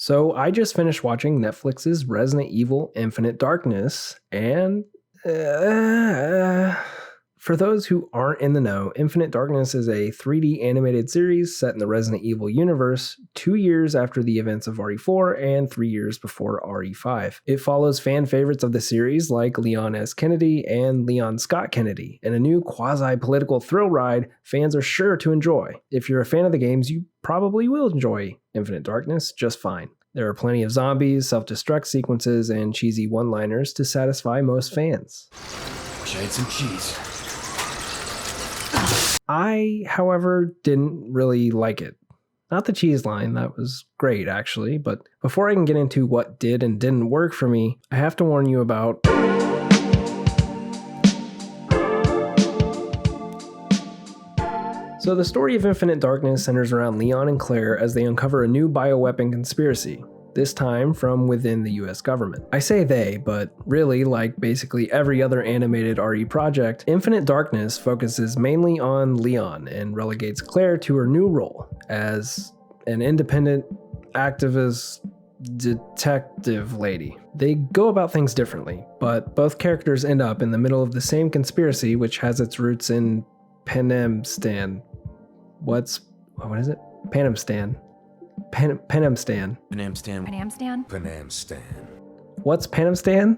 So I just finished watching Netflix's Resident Evil Infinite Darkness, and for those who aren't in the know, Infinite Darkness is a 3D animated series set in the Resident Evil universe 2 years after the events of RE4 and 3 years before RE5. It follows fan favorites of the series like Leon S. Kennedy and Leon Scott Kennedy, and a new quasi-political thrill ride fans are sure to enjoy. If you're a fan of the games, you probably will enjoy Infinite Darkness just fine. There are plenty of zombies, self-destruct sequences, and cheesy one-liners to satisfy most fans. Wish I had some cheese. I, however, didn't really like it. Not the cheese line, that was great actually, but before I can get into what did and didn't work for me, I have to warn you about So the story of Infinite Darkness centers around Leon and Claire as they uncover a new bioweapon conspiracy, this time from within the US government. I say they, but really, like basically every other animated RE project, Infinite Darkness focuses mainly on Leon and relegates Claire to her new role as an independent activist detective lady. They go about things differently, but both characters end up in the middle of the same conspiracy, which has its roots in Penemstan. What is it? Penemstan. Penemstan. What's Penemstan?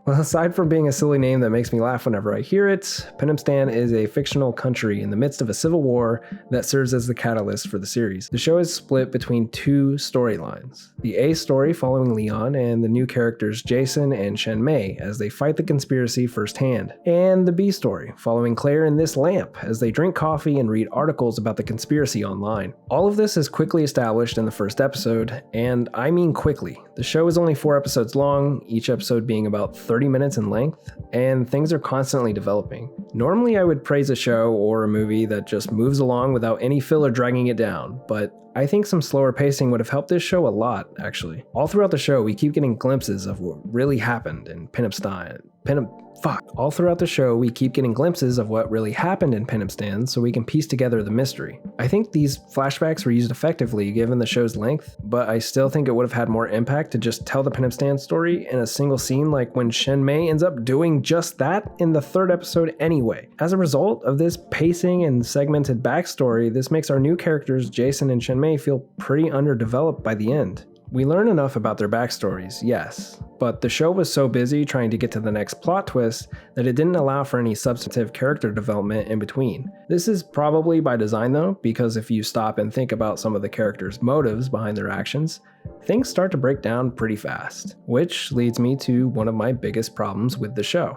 Well, aside from being a silly name that makes me laugh whenever I hear it, Penemstan is a fictional country in the midst of a civil war that serves as the catalyst for the series. The show is split between two storylines. The A story following Leon and the new characters Jason and Shen Mei as they fight the conspiracy firsthand. And the B story following Claire and this lamp as they drink coffee and read articles about the conspiracy online. All of this is quickly established in the first episode, and I mean quickly. The show is only 4 episodes long, each episode being about 30 minutes in length, and things are constantly developing. Normally I would praise a show or a movie that just moves along without any filler dragging it down, but I think some slower pacing would have helped this show a lot, actually. All throughout the show, we keep getting glimpses of what really happened in All throughout the show, we keep getting glimpses of what really happened in Penemstan so we can piece together the mystery. I think these flashbacks were used effectively given the show's length, but I still think it would have had more impact to just tell the Penemstan story in a single scene, like when Shen Mei ends up doing just that in the 3rd episode anyway. As a result of this pacing and segmented backstory, this makes our new characters Jason and Shen Mei feel pretty underdeveloped by the end. We learn enough about their backstories, yes, but the show was so busy trying to get to the next plot twist that it didn't allow for any substantive character development in between. This is probably by design though, because if you stop and think about some of the characters' motives behind their actions, things start to break down pretty fast, which leads me to one of my biggest problems with the show.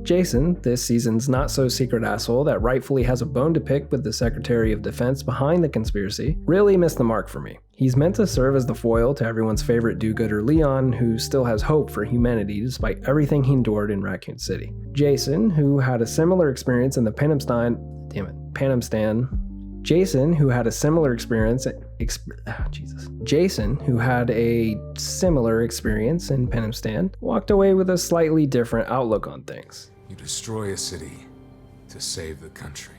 Jason, this season's not-so-secret asshole that rightfully has a bone to pick with the Secretary of Defense behind the conspiracy, really missed the mark for me. He's meant to serve as the foil to everyone's favorite do-gooder Leon, who still has hope for humanity despite everything he endured in Raccoon City. Jason, who had a similar experience in the Penemstan. Jason, who had a similar experience in Penemstan, walked away with a slightly different outlook on things. You destroy a city to save the country.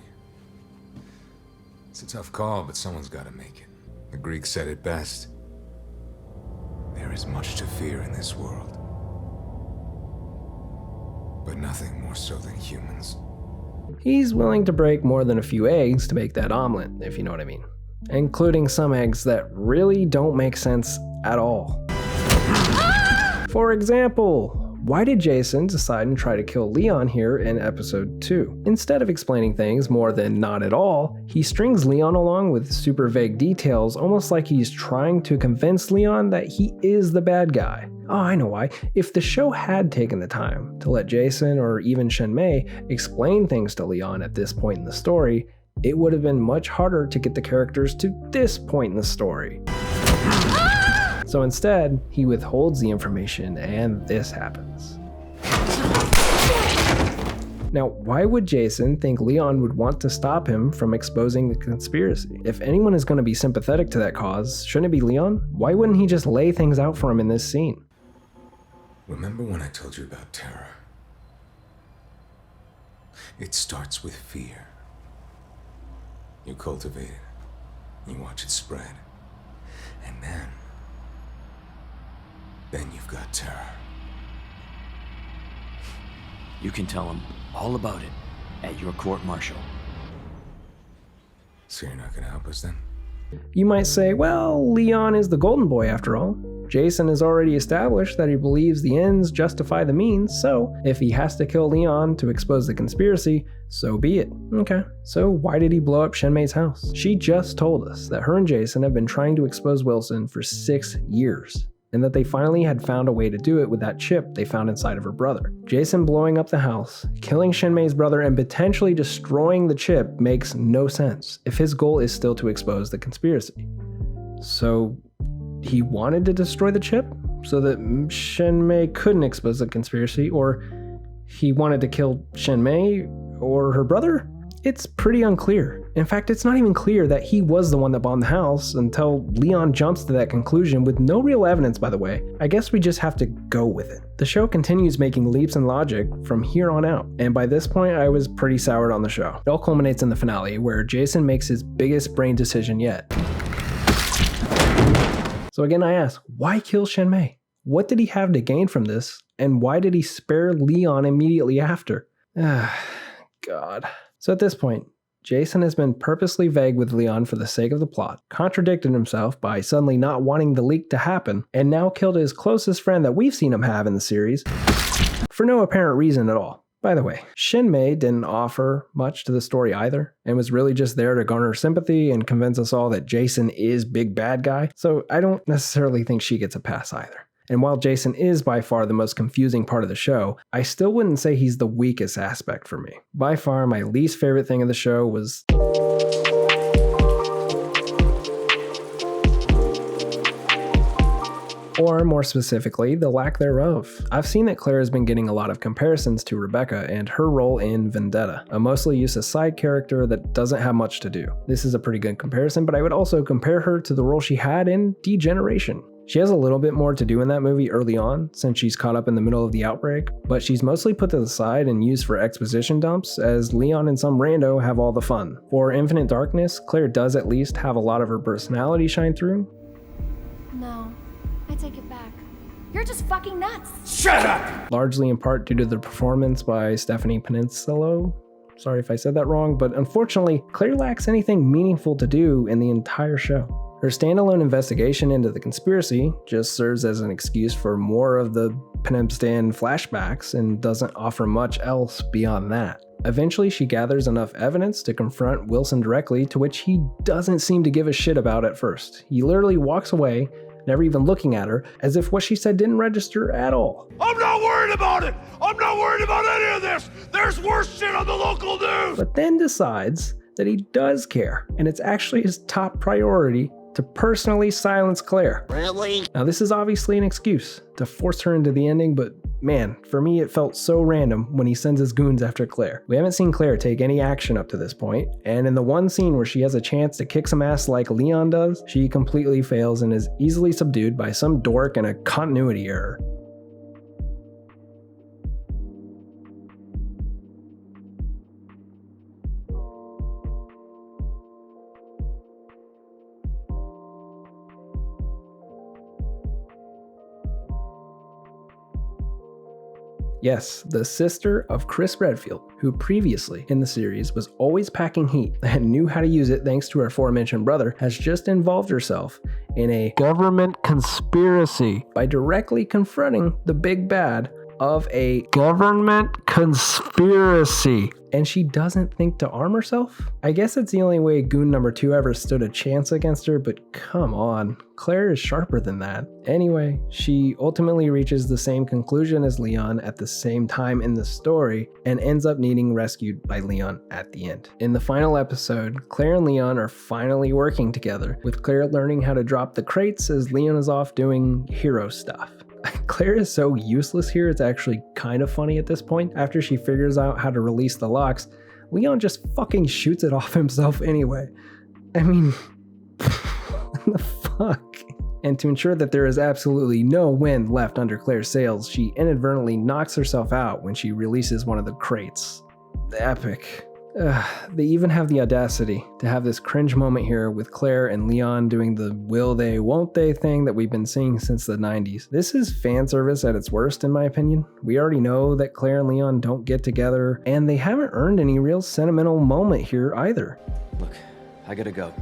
It's a tough call, but someone's got to make it. The Greeks said it best. There is much to fear in this world, but nothing more so than humans. He's willing to break more than a few eggs to make that omelet, if you know what I mean. Including some eggs that really don't make sense at all. For example, why did Jason decide and try to kill Leon here in episode 2? Instead of explaining things more than not at all, he strings Leon along with super vague details, almost like he's trying to convince Leon that he is the bad guy. Oh, I know why. If the show had taken the time to let Jason or even Shen Mei explain things to Leon at this point in the story, it would have been much harder to get the characters to this point in the story. So instead, he withholds the information and this happens. Now, why would Jason think Leon would want to stop him from exposing the conspiracy? If anyone is going to be sympathetic to that cause, shouldn't it be Leon? Why wouldn't he just lay things out for him in this scene? Remember when I told you about terror? It starts with fear. You cultivate it. You watch it spread. And then you've got terror. You can tell him all about it at your court-martial. So you're not gonna help us then? You might say, well, Leon is the golden boy after all. Jason has already established that he believes the ends justify the means, so if he has to kill Leon to expose the conspiracy, so be it. Okay, so why did he blow up Shenmei's house? She just told us that her and Jason have been trying to expose Wilson for 6 years, and that they finally had found a way to do it with that chip they found inside of her brother. Jason blowing up the house, killing Shenmei's brother, and potentially destroying the chip makes no sense if his goal is still to expose the conspiracy. So he wanted to destroy the chip so that Shenmei couldn't expose the conspiracy, or he wanted to kill Shenmei or her brother? It's pretty unclear. In fact, it's not even clear that he was the one that bombed the house until Leon jumps to that conclusion with no real evidence, by the way. I guess we just have to go with it. The show continues making leaps in logic from here on out, and by this point I was pretty soured on the show. It all culminates in the finale, where Jason makes his biggest brain decision yet. So again I ask, why kill Shenmei? What did he have to gain from this, and why did he spare Leon immediately after? God. So at this point, Jason has been purposely vague with Leon for the sake of the plot, contradicted himself by suddenly not wanting the leak to happen, and now killed his closest friend that we've seen him have in the series for no apparent reason at all. By the way, Shenmei didn't offer much to the story either, and was really just there to garner sympathy and convince us all that Jason is big bad guy, so I don't necessarily think she gets a pass either. And while Jason is by far the most confusing part of the show, I still wouldn't say he's the weakest aspect for me. By far, my least favorite thing of the show was... or more specifically, the lack thereof. I've seen that Claire has been getting a lot of comparisons to Rebecca and her role in Vendetta, a mostly useless side character that doesn't have much to do. This is a pretty good comparison, but I would also compare her to the role she had in Degeneration. She has a little bit more to do in that movie early on, since she's caught up in the middle of the outbreak, but she's mostly put to the side and used for exposition dumps, as Leon and some rando have all the fun. For Infinite Darkness, Claire does at least have a lot of her personality shine through. No, I take it back. You're just fucking nuts! Shut up! Largely in part due to the performance by Stephanie Peninsula. Sorry if I said that wrong, but unfortunately, Claire lacks anything meaningful to do in the entire show. Her standalone investigation into the conspiracy just serves as an excuse for more of the Penobstan flashbacks and doesn't offer much else beyond that. Eventually, she gathers enough evidence to confront Wilson directly, to which he doesn't seem to give a shit about at first. He literally walks away, never even looking at her, as if what she said didn't register at all. I'm not worried about it! I'm not worried about any of this! There's worse shit on the local news! But then decides that he does care, and it's actually his top priority to personally silence Claire. Really? Now this is obviously an excuse to force her into the ending, but man, for me it felt so random when he sends his goons after Claire. We haven't seen Claire take any action up to this point, and in the one scene where she has a chance to kick some ass like Leon does, she completely fails and is easily subdued by some dork and a continuity error. Yes, the sister of Chris Redfield, who previously in the series was always packing heat and knew how to use it thanks to her aforementioned brother, has just involved herself in a government conspiracy by directly confronting the big bad of a government conspiracy. And she doesn't think to arm herself? I guess it's the only way goon number 2 ever stood a chance against her, but come on, Claire is sharper than that. Anyway, she ultimately reaches the same conclusion as Leon at the same time in the story and ends up needing rescued by Leon at the end. In the final episode, Claire and Leon are finally working together, with Claire learning how to drop the crates as Leon is off doing hero stuff. Claire is so useless here, it's actually kind of funny at this point. After she figures out how to release the locks, Leon just fucking shoots it off himself anyway. I mean, what the fuck? And to ensure that there is absolutely no wind left under Claire's sails, she inadvertently knocks herself out when she releases one of the crates. Epic. They even have the audacity to have this cringe moment here with Claire and Leon doing the will they, won't they thing that we've been seeing since the 90s. This is fan service at its worst, in my opinion. We already know that Claire and Leon don't get together, and they haven't earned any real sentimental moment here either. Look, I gotta go.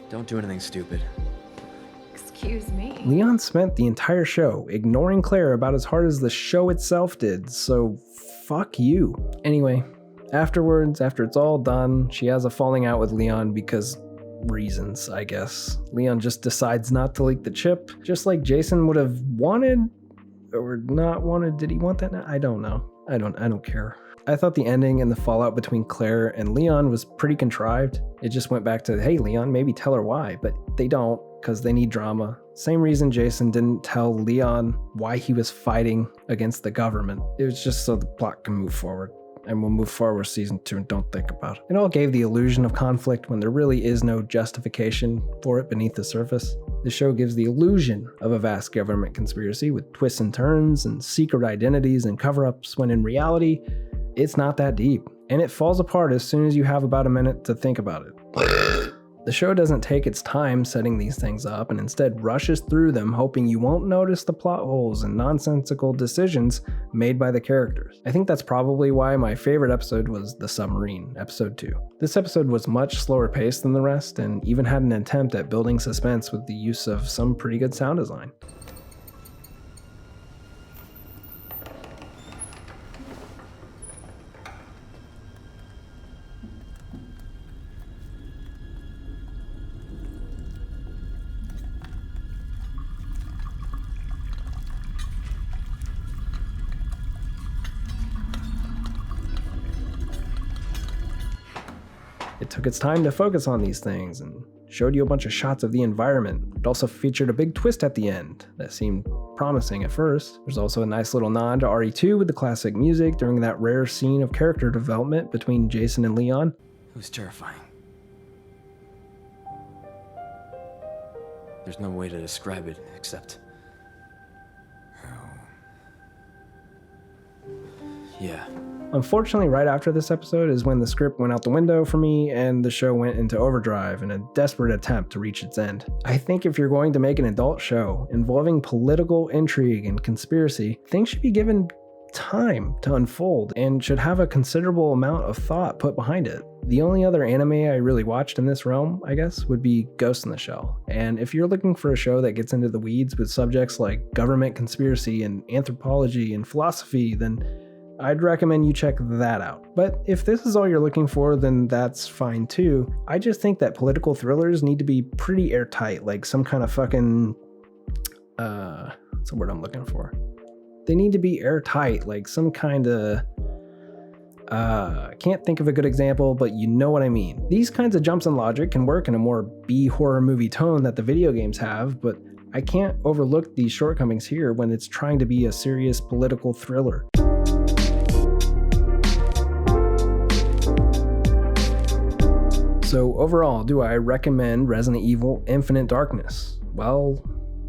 Don't do anything stupid. Excuse me. Leon spent the entire show ignoring Claire about as hard as the show itself did, so fuck you. Anyway, afterwards, after it's all done, she has a falling out with Leon because reasons, I guess. Leon just decides not to leak the chip, just like Jason would have wanted or not wanted. Did he want that? I don't know. I don't care. I thought the ending and the fallout between Claire and Leon was pretty contrived. It just went back to, hey, Leon, maybe tell her why, but they don't because they need drama. Same reason Jason didn't tell Leon why he was fighting against the government. It was just so the plot can move forward. And we'll move forward with season 2 and don't think about it. It all gave the illusion of conflict when there really is no justification for it beneath the surface. The show gives the illusion of a vast government conspiracy with twists and turns and secret identities and cover-ups when in reality, it's not that deep. And it falls apart as soon as you have about a minute to think about it. The show doesn't take its time setting these things up and instead rushes through them hoping you won't notice the plot holes and nonsensical decisions made by the characters. I think that's probably why my favorite episode was The Submarine, episode 2. This episode was much slower paced than the rest and even had an attempt at building suspense with the use of some pretty good sound design. It took its time to focus on these things and showed you a bunch of shots of the environment. It also featured a big twist at the end that seemed promising at first. There's also a nice little nod to RE2 with the classic music during that rare scene of character development between Jason and Leon. It was terrifying. There's no way to describe it except... Yeah. Unfortunately, right after this episode is when the script went out the window for me and the show went into overdrive in a desperate attempt to reach its end. I think if you're going to make an adult show involving political intrigue and conspiracy, things should be given time to unfold and should have a considerable amount of thought put behind it. The only other anime I really watched in this realm, I guess, would be Ghost in the Shell. And if you're looking for a show that gets into the weeds with subjects like government conspiracy and anthropology and philosophy, then I'd recommend you check that out. But if this is all you're looking for, then that's fine too. I just think that political thrillers need to be pretty airtight, like some kind of fucking, what's the word I'm looking for? They need to be airtight, like some kind of, can't think of a good example, but you know what I mean. These kinds of jumps in logic can work in a more B-horror movie tone that the video games have, but I can't overlook these shortcomings here when it's trying to be a serious political thriller. So overall, do I recommend Resident Evil Infinite Darkness? Well,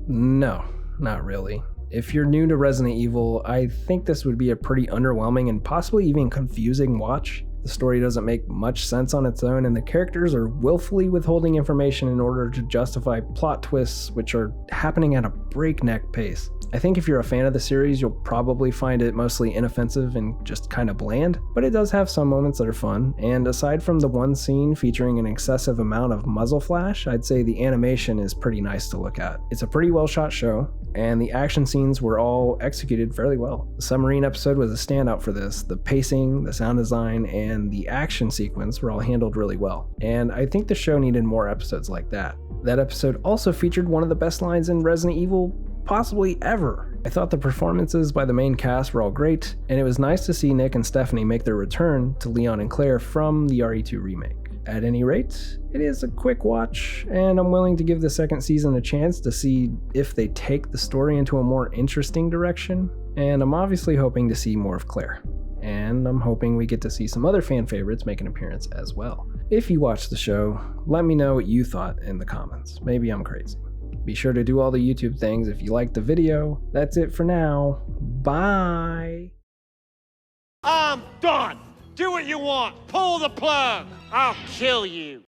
no, not really. If you're new to Resident Evil, I think this would be a pretty underwhelming and possibly even confusing watch. The story doesn't make much sense on its own, and the characters are willfully withholding information in order to justify plot twists which are happening at a breakneck pace. I think if you're a fan of the series, you'll probably find it mostly inoffensive and just kind of bland, but it does have some moments that are fun, and aside from the one scene featuring an excessive amount of muzzle flash, I'd say the animation is pretty nice to look at. It's a pretty well shot show, and the action scenes were all executed fairly well. The Submarine episode was a standout for this. The pacing, the sound design, and the action sequence were all handled really well, and I think the show needed more episodes like that. That episode also featured one of the best lines in Resident Evil possibly ever. I thought the performances by the main cast were all great, and it was nice to see Nick and Stephanie make their return to Leon and Claire from the RE2 remake. At any rate, it is a quick watch, and I'm willing to give the second season a chance to see if they take the story into a more interesting direction, and I'm obviously hoping to see more of Claire. And I'm hoping we get to see some other fan favorites make an appearance as well. If you watched the show, let me know what you thought in the comments. Maybe I'm crazy. Be sure to do all the YouTube things if you liked the video. That's it for now. Bye! I'm done! Do what you want. Pull the plug. I'll kill you.